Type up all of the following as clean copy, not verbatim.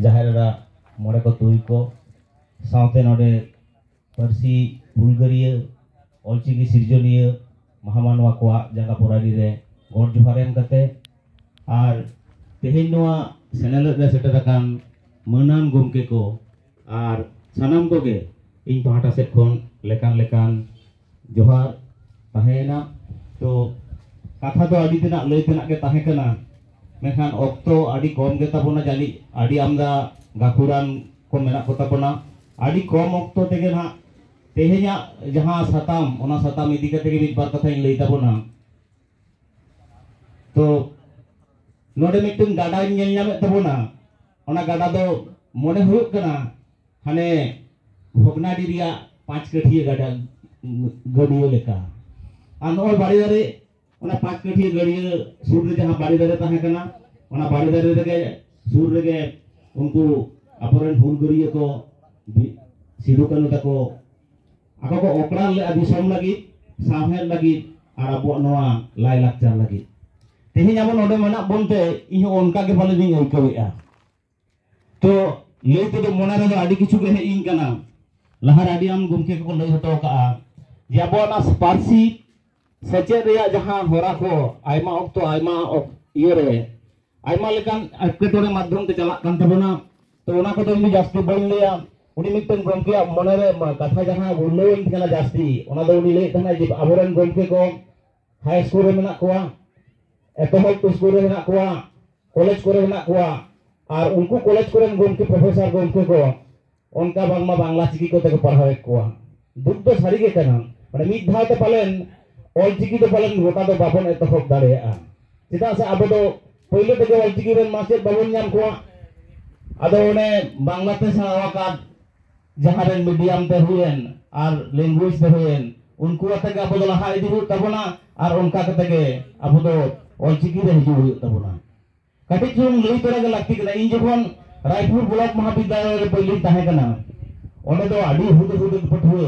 जाहेरा मोड़े को तुई को सावते नोडे परसी बुलगरिया ऑलचिकी सिरजनिया महामानवा कोआ जगह पोराडी रे गोड जोहारेम कते आर तेहेन नोआ चैनल रे सेटराकान मनान गोमके को आर सानाम कोगे इन पाहटा सेट खन लेकान लेकान जोहार ताहेना तो कथा तो आदि तेना लई तेना के ताहे कना मेखान ऑक्तो आदि कम के ताबोना जानी आदि आमदा गाखुरान को मेना को ताबोना आदि कम ऑक्तो तेगे ना तेहेnya जहां साताम ओना साताम इदी कते के मिट बार कथा इन लई ताबोना तो नोडे मिटुन गाडा ñel ñame ताबोना ओना गाडा दो मोने हुयुक कना हाने भोगनाडी रिया 5 कठिया गाडा गडियो लेका आनो बाड़ी दारे ओना 5 कठिया गडियो सुर रे जहां बाड़ी दारे ताहे कना ओना बाड़ी दारे रे सुर रे उनको अपरन हुलगरिया को सिदु कानु ताको ako ko okran le adisom lagi samher lagi ar abo noa lai lakchar lagi tehenya mon ode mana bonte iho onka ke bale ding aikaweya to lei te mona re adi kichu ke ing kana lahar adi am gumke ko lei hoto ka je abo na parsi sece reya jahan hora ko aima okto aima iore aima lekan aketore madhyam te chalak kan tabona to ona ko to ini jasti bang leya उनी mitten Gomke मनरे कथा जहां उल्लेख कना जास्ती ओना दो उनी ले थाना जे आबोरन गोमके को हाई स्कूल रे मेना कोआ एतोहल स्कूल रे मेना कोआ कॉलेज को रे मेना कोआ और उनको कॉलेज को रे गोमके प्रोफेसर गोमके को उनका बांगमा बांग्ला चिकी को तक पढ़ावे कोआ दुख तो सारी के कना माने मिट धाव ते पालेन ऑल चिकी तो पालेन गोटा तो बाबन एतोहब दाड़ेया चिता से आबो तो पहिले ते ऑल चिकी रे मास्टर बाबन नाम कोआ आदो ने बांग्ला ते सावाका जहां मीडियम ते हुएन और लैंग्वेज ते हुएन उनको अते अब दो लहा इदी हुई तबना और उनका कते के अब दो ऑलचिकी रे हिजु हुई तबना कटि चुन लई तोरा के लगती के इन जखन रायपुर ब्लॉक महाविद्यालय रे पहली ताहे कना ओने दो आडी हुद हुद पठुए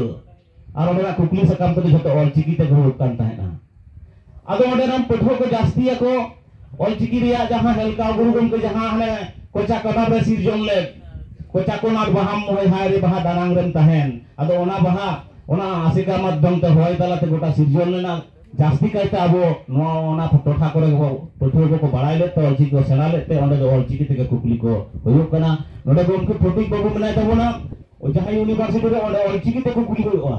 और ओने कुकली सकम तो जतो ऑलचिकी ते हुई कान ताहेना आदो ओने नाम पठुए को जास्ती को ऑलचिकी रिया जहां हेलका गुरु गम के जहां हने कोचा कना रे सिरजन ले कोचा कोनार बाहाम मोय हारे बाहा दानांग रेम ताहेन आदो ओना बाहा ओना आसिका माध्यम ते होय तालाते गोटा सिरजन लेना जास्ती कायते आबो नो ओना टोठा करे पठुए को बाड़ाय ले तो ऑलचिकी को सेना लेते ओंडे दो ऑलचिकी ते कुकली को होयो कना नोडे गोमके फोटिक बाबू मनाय ताबोना ओ जहां यूनिवर्सिटी रे ओंडे ऑलचिकी ते कुकली होयोआ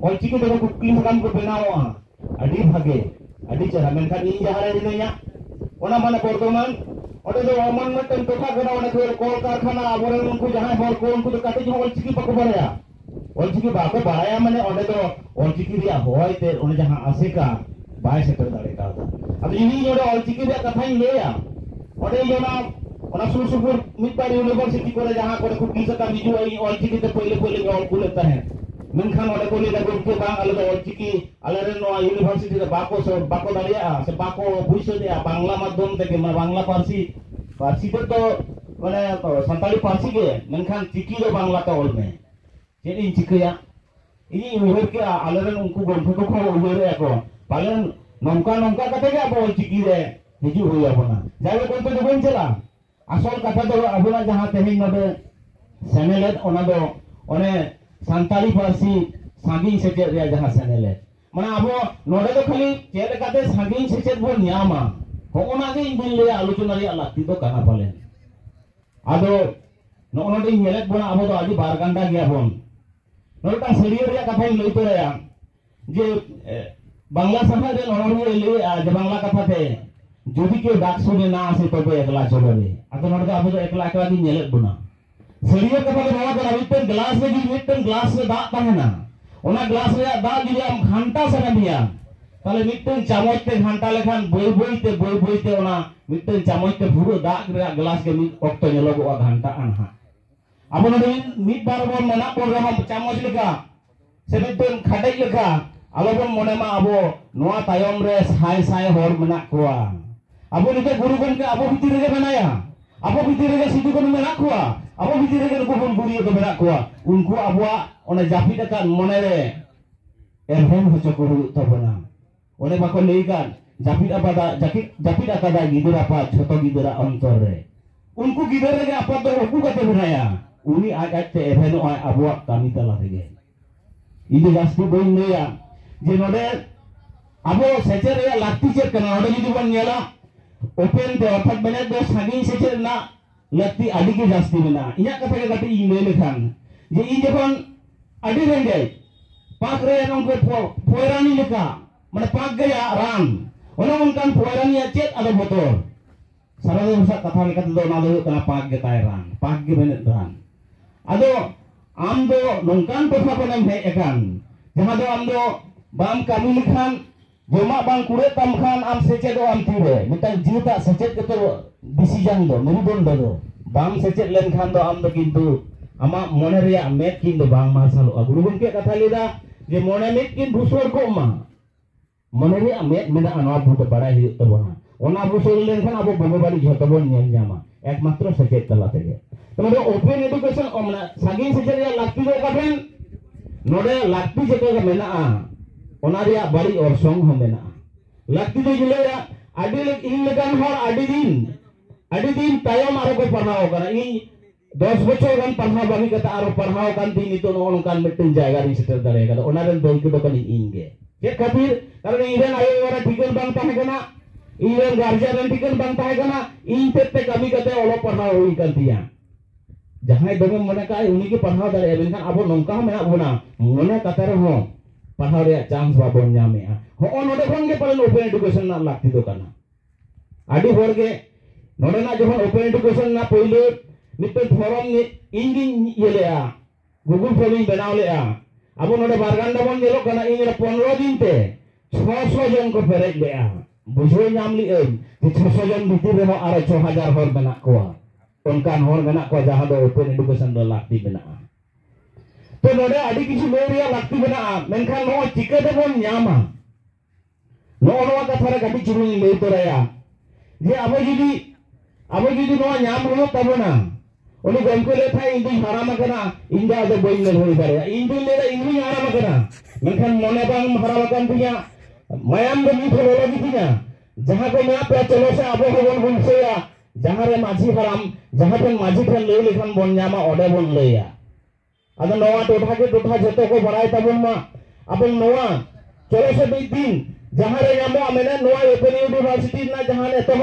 ऑलचिकी ते कुकली काम को बनाओआ अडी भागे अडी चरा मेनखान इन जहां रे निया ओना माने बर्तमान ओडे दो अमन मटन टोठा करा ओने को कल कारखाना आबरे उनको जहां हर को उनको तो काटे जो ऑलचिकी पको बड़ाया ऑलचिकी बाको बड़ाया माने ओडे तो ऑलचिकी रिया होय ते ओने जहां आसेका बाय सेटर दाड़े का अब इनी ओडे ऑलचिकी रिया कथा इन लेया ओडे योना ओना सुरसुपुर मिटपाड़ यूनिवर्सिटी को जहां को कुकली सका बिजु आई ऑलचिकी ते पहिले पहिले ऑल कुलेता है मेनखान ओडे को ले गोमके बांग आले दो ऑलचिकी आले रे नो यूनिवर्सिटी रे बाको दाड़िया से बाको बुइसो दे बांग्ला माध्यम ते के बांग्ला पारसी तो माने संताली पारसी के मेनखान चिकी दो बांग्ला तो ऑल में चेद इन चिकया इनी उहर के आले रे उनको गोमके को उहर को पालन नौका नौका कते के अब चिकी रे हिजु होय आबोना जाय कोन तो बन चला आसल कथा दो आबोना जहां तेहिन नबे सेनेलेट ओना दो ओने संताली पारसी सागिन सेचेद रे जहां सेनेलेट माने आबो नोडे तो खाली चेद काते सागिन सेचेद बो न्यामा होना के इन ले आलोचना रे लाती तो कहा पालेन आदो नोनोडे नेलेट बोना आबो तो आदि बार गंडा गया बोन नोटा सरियो रे कथा लई तो रे जे बांग्ला सभा रे नोनोडे ले जे बांग्ला कथा थे যদি কেউ ডাক শুনে না আসে তবে একলা চলবে আতো নড়ে আবো তো একলা একলা দি নেলেট বনা সরিয়ে কথা বলা করা মিটন গ্লাস রে মিটন গ্লাস রে দাগ তাহে না ওনা গ্লাস রে দাগ যদি আম ঘন্টা সারা দিয়া তাহলে মিটন চামচ তে ঘন্টা লেখান বই বইতে ওনা মিটন চামচ তে পুরো দাগ রে গ্লাস के मिट অক্ত নেলবো ঘন্টা আনহা আবো নড়ে মিট বার বন মনা প্রোগ্রাম চামচ লেখা সে মিটন খাটাই লেখা আলোবন মনে মা আবো নোয়া তায়ম রে সাই সাই হর মনা কোয়া अब निते गुरु गम के अब भीतर रे बनाया अब भीतर रे सिदु को मेना कोआ अब भीतर रे को बन गुरियो को मेना कोआ उनको अबवा ओने जाफिद का मने रे एरहम होचो को तबना ओने बाको लेई कान जाफिद आबादा जाफिद आकादा गिदरा पा छोटो गिदरा अंतर रे उनको गिदर रे apa तो उनको कते बनाया उनी आज ते एभेन ओय abuak kami tala rege ini jasti boin neya je node abo secer ya lakti cer kana node judi bon nyela open te orthat bene do saging secer na lakti adi ki jasti mena inya kata ke kati ine lekhan je i jekon adi renge pak re nong ko poirani leka mane pak gaya ran ona onkan poirani ya cet ada botol sarade usak kata leka do na do kana pak ge tai ran pak ge bene ran ado am do nongkan tofa konem he ekan jaha do am do bam kami lekhan joma bang kure tam khan am secet do am tire mitan juta secet keto decision do meribon do bam secet len khan do am do kintu ama mone reya met kin do bang masalo guru gomke katha leda je mone met kin busor ko ma mone reya met mena anwa bute barai hiu tabona ona busor len khan abo bobo bari jhoto bon nyel nyama ekmatro secet tala tege tomode open education omna sagin secet ya lakti do kaben node lakti jeto ga mena a ona reya bari orsong ho mena lakti do jule ya adi in legan hor adi din tayom aro ko parhao kana in 10 বছর গান পড়াও বাকি কথা আর পড়াও গান দিন তো নন গান মিটিং জায়গা রি সেটেল দাঁড়ে গেল ওনারেন দল কি দোকান ইনগে কে খাতির কারণ ইরেন আয়ো ওরা ঠিকন বাং তাহে কেনা ইরেন গার্জিয়ান ঠিকন বাং তাহে কেনা ইন তেতে কামি কতে ওলো পড়াও হই কান দিয়া jahanai dome mone kai uni ki पढ़ाओ दारे मेनखान abo nongka mena buna mone katare ho पढ़ाओ रे chance babon nyame ho node khon ge palen open education na lakti do kana adi hor ge node na jokhon open education na poile Mitra forum इंगिन येलेया Google form बनावलेया अब नोडे बारगांडा बन जेलो कना इंगरा 15 दिन ते 600 जन को Perez लेया बुझो नामली ए 600 जन भीतर रे आरो 6000 हर बना को उनकान हर बना को जहां दो ओपन एजुकेशन दो लागती बना तो नोडे आदि किछु लोरिया लागती बना मेनखान नो चिके दे बन न्यामा नो नो कथा रे गटी चुरुन ले तो रया जे अब जुदी नो न्याम हो तबना उनी गमको ले था इंदु हाराम कना इंदा दो बोइन ले होई दारे इंदु ले इंदु हाराम कना मेनखान मने बांग हाराम कन तिया मायाम दो मी थोलो लगी तिया जहां को ना पे चलो से आबो बन बन से या जहां रे माझी हाराम जहां पे माझी ठन ले लेखन बन जामा ओडे बन लेया अदा नवा टोठा जतो को बराय तबन मा अपन नवा चलो से बे दिन जहां रे जामो आमेना नवा ओपन यूनिवर्सिटी ना जहां ने तो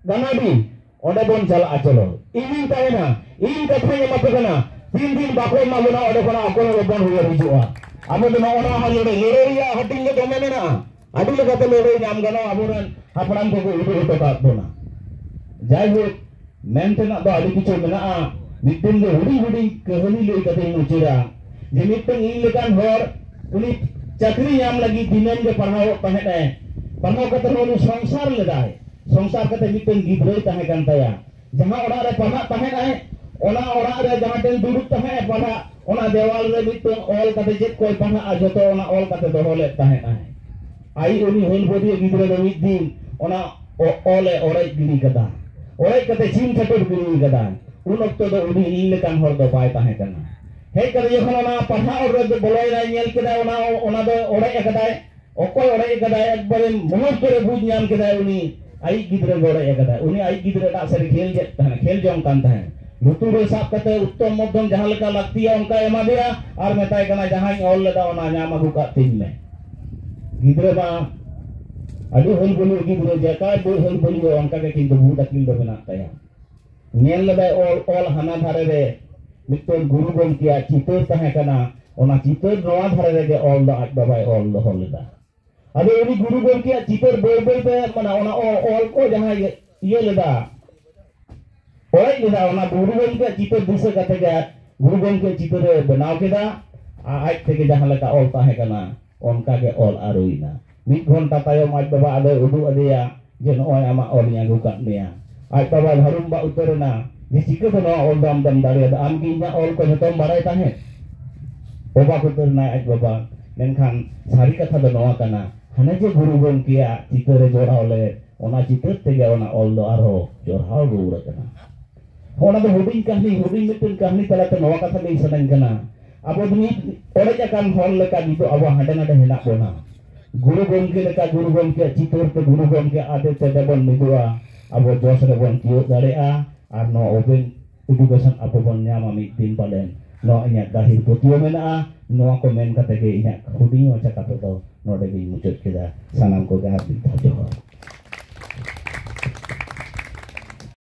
गनाबी ओडे बन चल आचलो इन तायना इन कथा ये मत कना 3 दिन बाको मालुना ओडे कोना अकोनो बन हुआ रिजुआ अब तो ओना हलोडे लेरिया हटिंग के दोमे ना अडी लगते लेरे नाम गनो अबुरन हपड़ाम को उडो तो का दोना जाय हो मेंटेन दो अडी किचो मेना मिटिंग दे हुडी कहानी ले कते मुचेरा जे मिटिंग इन लेकान हर उनी चाकरी नाम लगी दिनन के पढ़ाओ कते नो संसार लेदाय संसार कते मिटिंग गिद्रे ताहे कान ताया जहां ओड़ा रे पढ़ा ताहे नाय ओना ओड़ा रे जहां टेन दुरुक ताहे पढ़ा ओना देवाल रे मिटिंग ऑल कते जेत कोई पढ़ा आ जतो ओना ऑल कते दोहले ताहे नाय आई उनी होल बोदी गिद्रे दो मिद दिन ओना ऑले ओड़े गिनी कदा ओड़े कते चिन छटो गिनी कदा उन वक्त दो उनी इन लेकान हर दो पाय ताहे कना हे करे जखन ओना पढ़ा रे बोलोय रा नेल केदा ओना दो ओड़े कदाय ओकोय ओड़े कदाय एकबारे मुहूर्त करे बुझ नाम केदा उनी आई गिद्रे गोड़े एकदा उनी आई गिद्रे दा सरी खेल जे तहना खेल जम कान तहे लुतुर रे साब कते उत्तम मध्यम जहां लेका लगतिया उनका एमा दिया और मेताय कना जहां ऑल लेदा ओना नाम अगु का तीन में गिद्रे बा अडी होल बोली गिद्रे जेका बोल होल बोली उनका के किंतु बुदा किल दो बना तया नेल लेदा ऑल हना धारे रे मितन गुरु गमकिया चितर तहे कना ओना चितर नवा धारे रे ऑल द आज बाबाय ऑल द होल लेदा अबे उनी गुरु गमकिया चितर बोल पे मना ओना ऑल को जहां ये लेदा ओय लेदा ओना गुरु गमकिया चितर दिसे कते के गुरु गमकिया चितर बनाव केदा आज থেকে जहां लेका ऑल ताहे कना ओनका के ऑल आरोइना मिद घंटा तायम आज बाबा आदे उदु अदेया जे नोय आमा ऑल nya गुका मेया आज बाबा धरुम बा उतरना जे चिके तो ऑल दम दारे आम किnya ऑल को जतम बाराय ताहे ओबा उतरना आज बाबा मेनखान सारी कथा दो नवा कना हने जे गुरु गमकिया चितर जोड़ावले ओना चितर तेगे ओना ऑल दो आरो जोड़ाव रुर कना ओना दो हुडिंग मिटन कहानी तलाते नवा कथा ले सनन कना अब दुनी ओड़े जाकान हॉल लेका दितो अब हाडे नाडे हेना बोना गुरु गमके लेका गुरु गमके चितर ते गुरु गमके आदे ते देबन मिदुआ अब जोस रे बन कियो दारेआ ar no open education apo bon nyama mid din palen no inya gahir putio mena no komen kata ge inya huding waca kata to no de mucut kita sanam ko ga bi ta jo